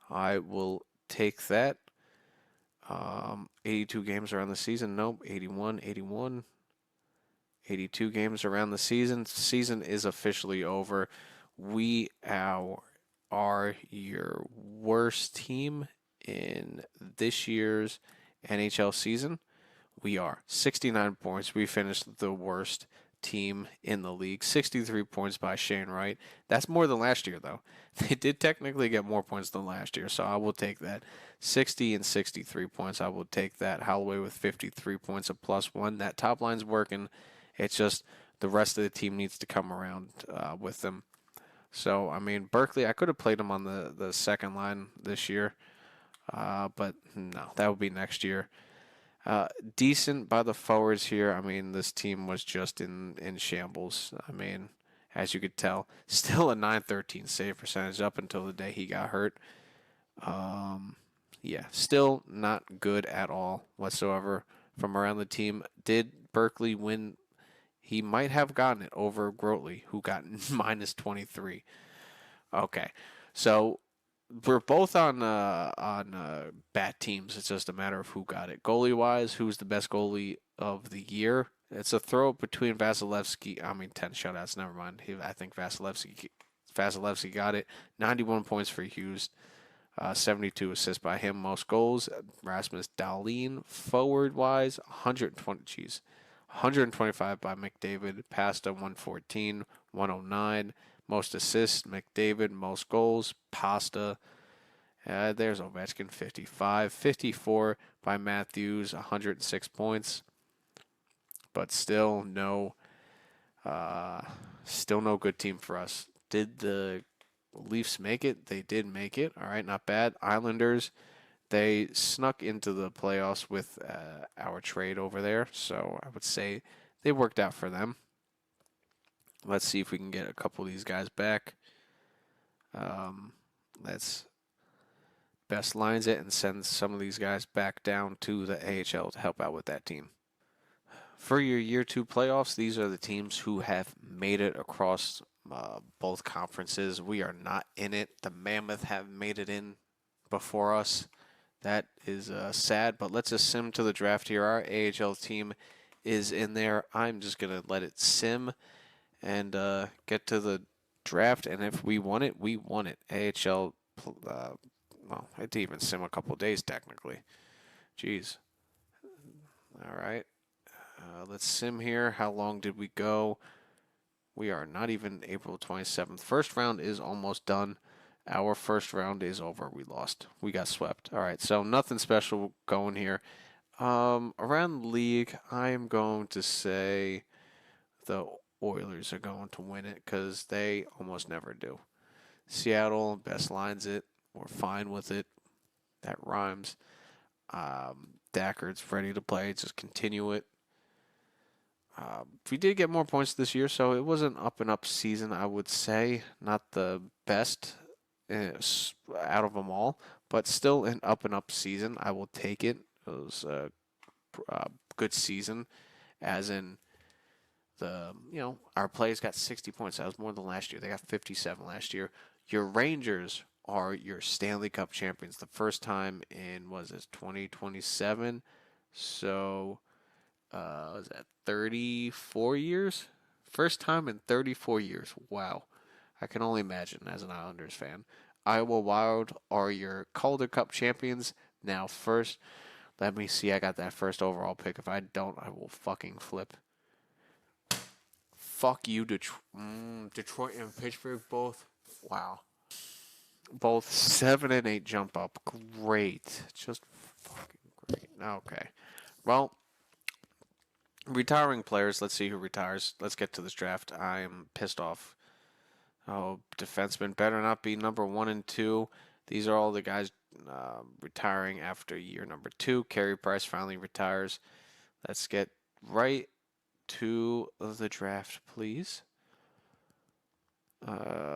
I will take that. 82 games around the season. Nope. 81, 81. 82 games around the season. Season is officially over. We are your worst team in this year's NHL season. We are 69 points. We finished the worst team in the league. 63 points by Shane Wright. That's more than last year, though. They did technically get more points than last year, so I will take that. 60 and 63 points, I will take that. Holloway with 53 points, a +1. That top line's working. It's just the rest of the team needs to come around with them. So, I mean, Berkeley, I could have played him on the second line this year, but no, that would be next year. Decent by the forwards here. I mean, this team was just in shambles. I mean, as you could tell, still a .913 save percentage up until the day he got hurt. Yeah, still not good at all whatsoever from around the team. Did Berkeley win? He might have gotten it over Grotley, who got -23. Okay, so we're both on bad teams. It's just a matter of who got it. Goalie wise, who's the best goalie of the year? It's a throw between Vasilevsky. I mean, 10 shutouts. Never mind. I think Vasilevsky got it. 91 points for Hughes. 72 assists by him. Most goals. Rasmus Dahlin. Forward wise, 125 by McDavid. Pasta 114. 109. Most assists, McDavid. Most goals, Pasta. There's Ovechkin, 55. 54 by Matthews, 106 points. But still no good team for us. Did the Leafs make it? They did make it. All right, not bad. Islanders, they snuck into the playoffs with our trade over there. So I would say they worked out for them. Let's see if we can get a couple of these guys back. Let's best lines it and send some of these guys back down to the AHL to help out with that team. For your year 2 playoffs, these are the teams who have made it across both conferences. We are not in it. The Mammoth have made it in before us. That is sad, but let's just sim to the draft here. Our AHL team is in there. I'm just going to let it sim and get to the draft. And if we won it, we won it. AHL, well, it didn't even sim a couple days technically. Jeez. All right. Let's sim here. How long did we go? We are not even April 27th. First round is almost done. Our first round is over. We lost. We got swept. All right, so nothing special going here. Around the league, I am going to say the Oilers are going to win it because they almost never do. Seattle best lines it. We're fine with it. That rhymes. Dackard's ready to play. Just continue it. We did get more points this year, so it was an up and up season, I would say. Not the best out of them all, but still an up and up season. I will take it. It was a good season, as in our players got 60 points. That was more than last year. They got 57 last year. Your Rangers are your Stanley Cup champions. The first time in, was it 2027? So was that 34 years? First time in 34 years. Wow. I can only imagine as an Islanders fan. Iowa Wild are your Calder Cup champions. Now, first, let me see. I got that first overall pick. If I don't, I will fucking flip. Fuck you, Detroit. Detroit and Pittsburgh both. Wow. Both 7 and 8 jump up. Great. Just fucking great. Okay. Well, retiring players. Let's see who retires. Let's get to this draft. I'm pissed off. Oh, defensemen better not be number 1 and 2. These are all the guys retiring after year number 2. Carey Price finally retires. Let's get right to the draft, please.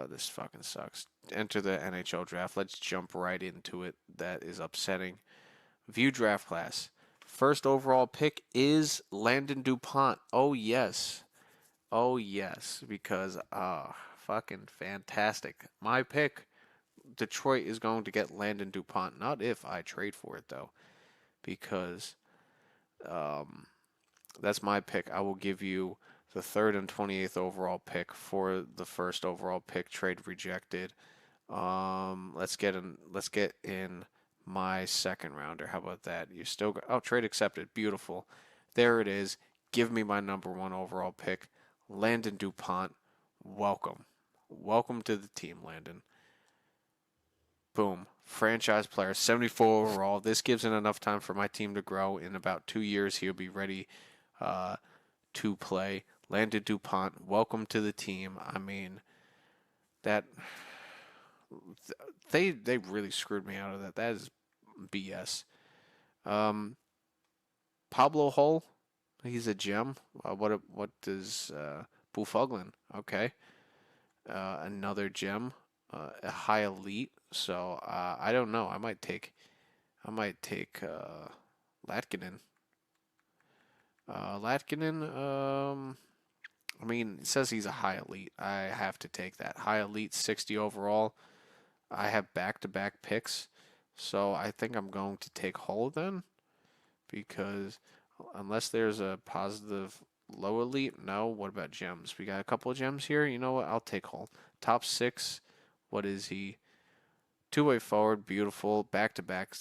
This fucking sucks. Enter the NHL draft. Let's jump right into it. That is upsetting. View draft class. First overall pick is Landon DuPont. Oh, yes. Oh, yes. Because, fucking fantastic. My pick, Detroit is going to get Landon DuPont. Not if I trade for it, though. Because that's my pick. I will give you the 3rd and 28th overall pick for the first overall pick. Trade rejected. Let's get in my second rounder. How about that? You still got, trade accepted. Beautiful. There it is. Give me my number 1 overall pick, Landon DuPont. Welcome. Welcome to the team, Landon. Boom. Franchise player, 74 overall. This gives it enough time for my team to grow. In about 2 years, he'll be ready to play. Landon DuPont, welcome to the team. I mean, that they really screwed me out of that. That is BS. Pablo Hull, he's a gem. What does Buffuglen? Okay, another gem, a high elite. So I don't know. I might take Latkinen. Latkinen. I mean, it says he's a high elite. I have to take that. High elite, 60 overall. I have back-to-back picks, so I think I'm going to take Hull then, because unless there's a positive low elite, no. What about gems? We got a couple of gems here. You know what? I'll take Hull. Top 6. What is he? Two-way forward, beautiful. Back-to-back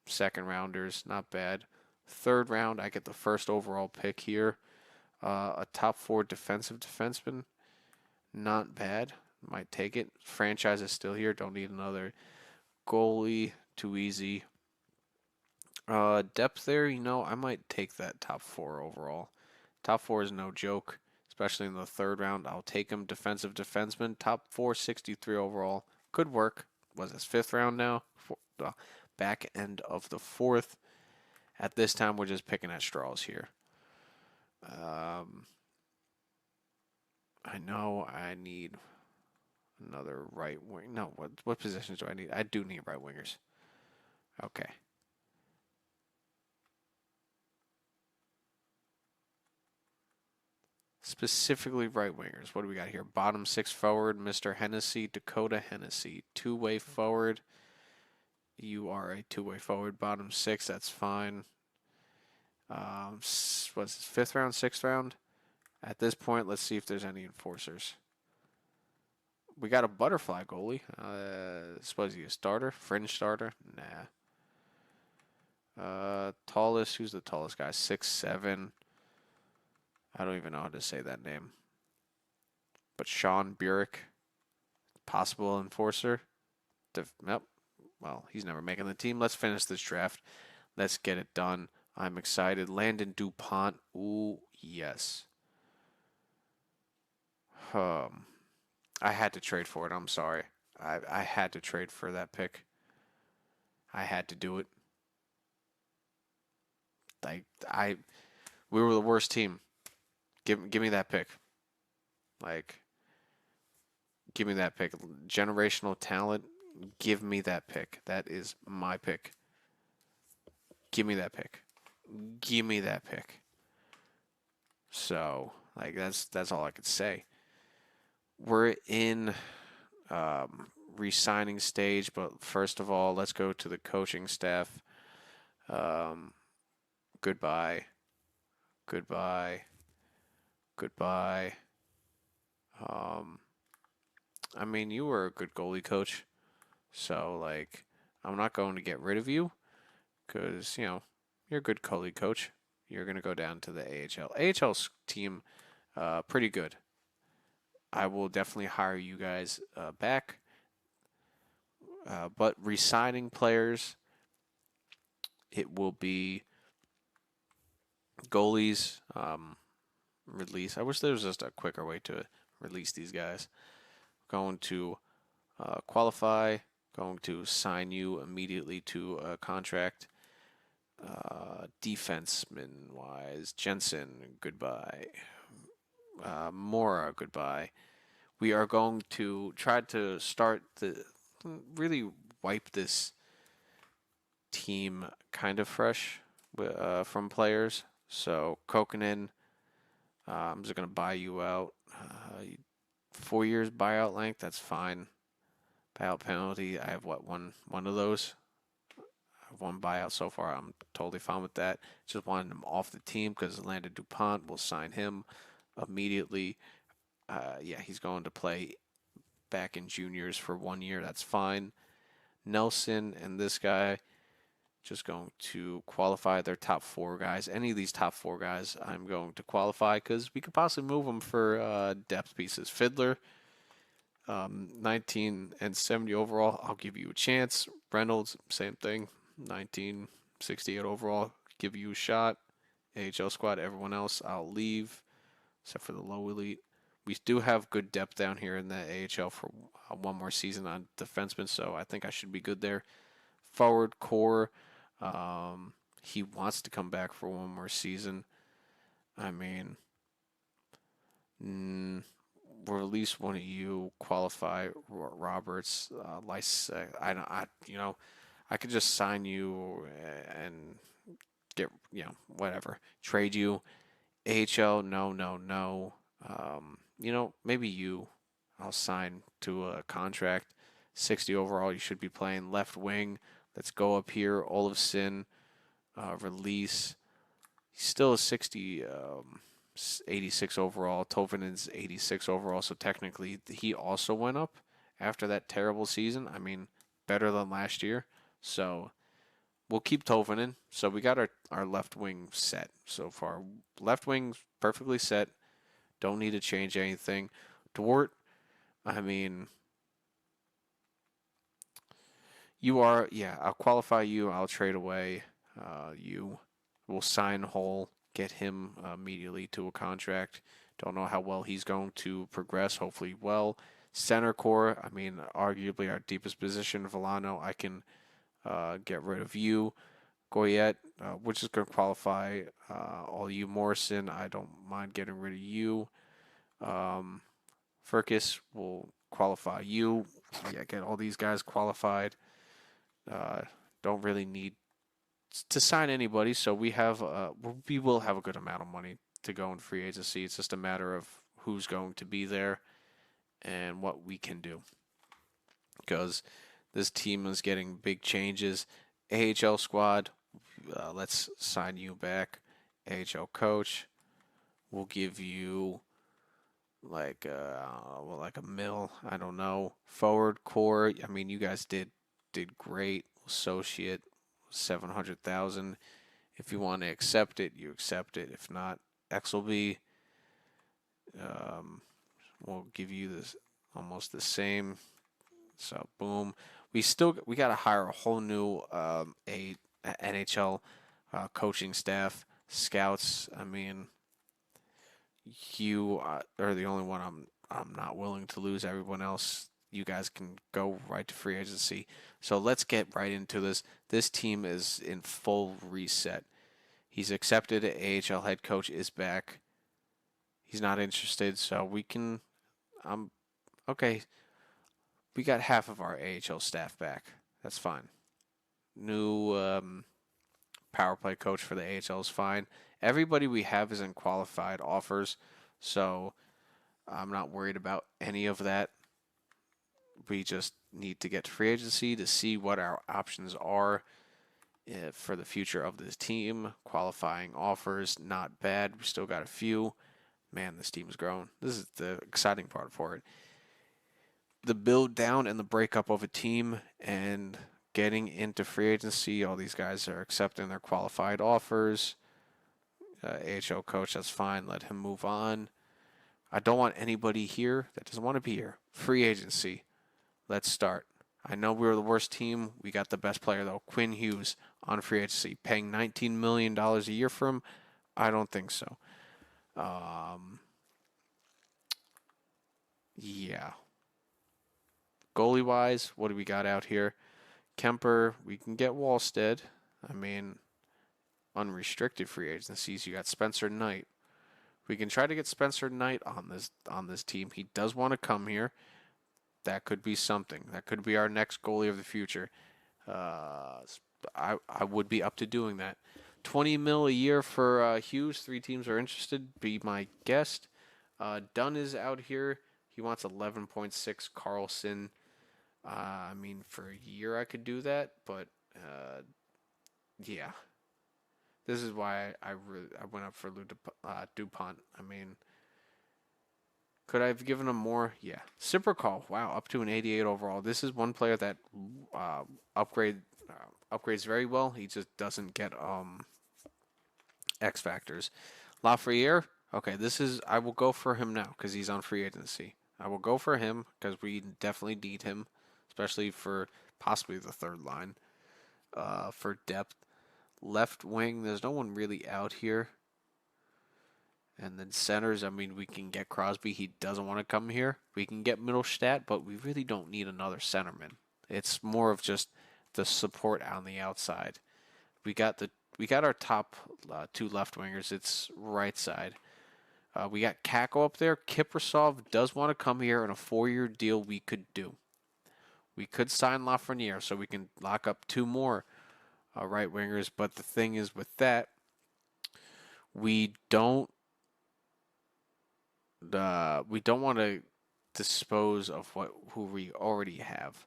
second rounders, not bad. Third round, I get the first overall pick here. A top 4 defensive defenseman, not bad. Might take it. Franchise is still here. Don't need another goalie. Too easy. Depth there, I might take that top 4 overall. Top 4 is no joke, especially in the third round. I'll take him. Defensive defenseman, top 4, 63 overall. Could work. Was this 5th round now? Back end of the 4th. At this time, we're just picking at straws here. I know I need another right wing. No, what positions do I need? I do need right wingers. Okay. Specifically right wingers. What do we got here? Bottom 6 forward, Mr. Hennessy, Dakota Hennessy. Two-way forward. You are a two-way forward. Bottom 6, that's fine. What's this, fifth round, sixth round? At this point, let's see if there's any enforcers. We got a butterfly goalie. Suppose he a starter, fringe starter. Nah. Tallest. Who's the tallest guy? 6'7". I don't even know how to say that name. But Sean Burek, possible enforcer. Yep. Well, he's never making the team. Let's finish this draft. Let's get it done. I'm excited. Landon DuPont. Ooh, yes. Um, I had to trade for it. I'm sorry. I had to trade for that pick. I had to do it. Like we were the worst team. Give me that pick. Like, give me that pick. Generational talent. Give me that pick. That is my pick. Give me that pick. Give me that pick. So, like, that's all I could say. We're in re-signing stage, but first of all, let's go to the coaching staff. Um, goodbye. Goodbye. Goodbye. Um, I mean, you were a good goalie coach, so like, I'm not going to get rid of you because you're a good goalie coach. You're gonna go down to the AHL. AHL's team, pretty good. I will definitely hire you guys back. But resigning players, it will be goalies. Release. I wish there was just a quicker way to release these guys. Going to qualify. Going to sign you immediately to a contract. Defenseman wise, Jensen, goodbye. Mora, goodbye. We are going to try to start the really wipe this team kind of fresh from players. So Kokkonen, I'm just gonna buy you out. 4 years buyout length, that's fine. Buyout penalty, I have one of those. I have one buyout so far. I'm totally fine with that. Just wanted him off the team because Landon DuPont will sign him immediately. Yeah, he's going to play back in juniors for 1 year. That's fine. Nelson and this guy just going to qualify their top four guys. Any of these top four guys, I'm going to qualify because we could possibly move them for depth pieces. Fiddler, 19 and 70 overall. I'll give you a chance. Reynolds, same thing. 19, 68 overall. Give you a shot. AHL squad. Everyone else, I'll leave except for the low elite. We do have good depth down here in the AHL for one more season on defensemen, so I think I should be good there. Forward core, he wants to come back for one more season. I mean, or at least one of you qualify. Roberts, I could just sign you and get whatever, trade you. AHL, no, no, no. Maybe you. I'll sign to a contract. 60 overall, you should be playing left wing. Let's go up here. Olofsson, release. He's still a 60, 86 overall. Tovinen's 86 overall, so technically he also went up after that terrible season. I mean, better than last year. So we'll keep Tovinen. So we got our left wing set so far. Left wing's perfectly set. Don't need to change anything. Dwart, I mean, I'll qualify you. I'll trade away you. We'll sign Hull, get him immediately to a contract. Don't know how well he's going to progress. Hopefully, well. Center core, I mean, arguably our deepest position. Villano, I can get rid of you. Goyette, which is going to qualify all you. Morrison, I don't mind getting rid of you. Furcus will qualify you. Yeah, get all these guys qualified. Don't really need to sign anybody, so we will have a good amount of money to go in free agency. It's just a matter of who's going to be there and what we can do. Because this team is getting big changes. AHL squad, let's sign you back. AHL coach. We'll give you like a mil. I don't know. Forward core. I mean, you guys did great. Associate 700,000. If you want to accept it, you accept it. If not, X will be. Um, we'll give you this almost the same. So boom, we got to hire a whole new NHL coaching staff, scouts. I mean, you are the only one I'm not willing to lose. Everyone else, you guys can go right to free agency. So let's get right into this. This team is in full reset. He's accepted. AHL head coach is back. He's not interested, so we can. I'm okay. We got half of our AHL staff back. That's fine. New power play coach for the AHL is fine. Everybody we have is in qualified offers, so I'm not worried about any of that. We just need to get to free agency to see what our options are for the future of this team. Qualifying offers, not bad. We still got a few. Man, this team's grown. This is the exciting part for it. The build down and the breakup of a team and getting into free agency. All these guys are accepting their qualified offers. AHL coach, that's fine. Let him move on. I don't want anybody here that doesn't want to be here. Free agency. Let's start. I know we were the worst team. We got the best player, though. Quinn Hughes on free agency. Paying $19 million a year for him? I don't think so. Yeah. Goalie wise, what do we got out here? Kemper, we can get Wallstead. I mean, unrestricted free agencies. You got Spencer Knight. We can try to get Spencer Knight on this team. He does want to come here. That could be something. That could be our next goalie of the future. I would be up to doing that. 20 mil a year for Hughes. 3 teams are interested. Be my guest. Dunn is out here. He wants 11.6. Carlson. I mean, for a year I could do that, but yeah. This is why I went up for Lou Dupont. I mean, could I have given him more? Yeah. Call. Wow, up to an 88 overall. This is one player that uh, upgrade upgrades very well. He just doesn't get X factors. Lafreniere. Okay, this is I will go for him now because he's on free agency. I will go for him because we definitely need him, especially for possibly the third line for depth. Left wing, there's no one really out here. And then centers, I mean, we can get Crosby. He doesn't want to come here. We can get Middlestat, but we really don't need another centerman. It's more of just the support on the outside. We got our top 2 left wingers. It's right side. We got Kako up there. Kiprasov does want to come here, and a 4-year deal we could do. We could sign Lafreniere so we can lock up 2 more right wingers. But the thing is with that, we don't want to dispose of who we already have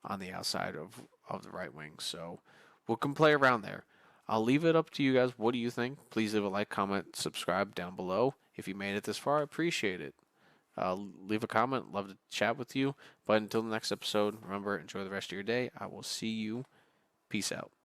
on the outside of the right wing. So we can play around there. I'll leave it up to you guys. What do you think? Please leave a like, comment, subscribe down below. If you made it this far, I appreciate it. Leave a comment. Love to chat with you. But until the next episode, remember, enjoy the rest of your day. I will see you. Peace out.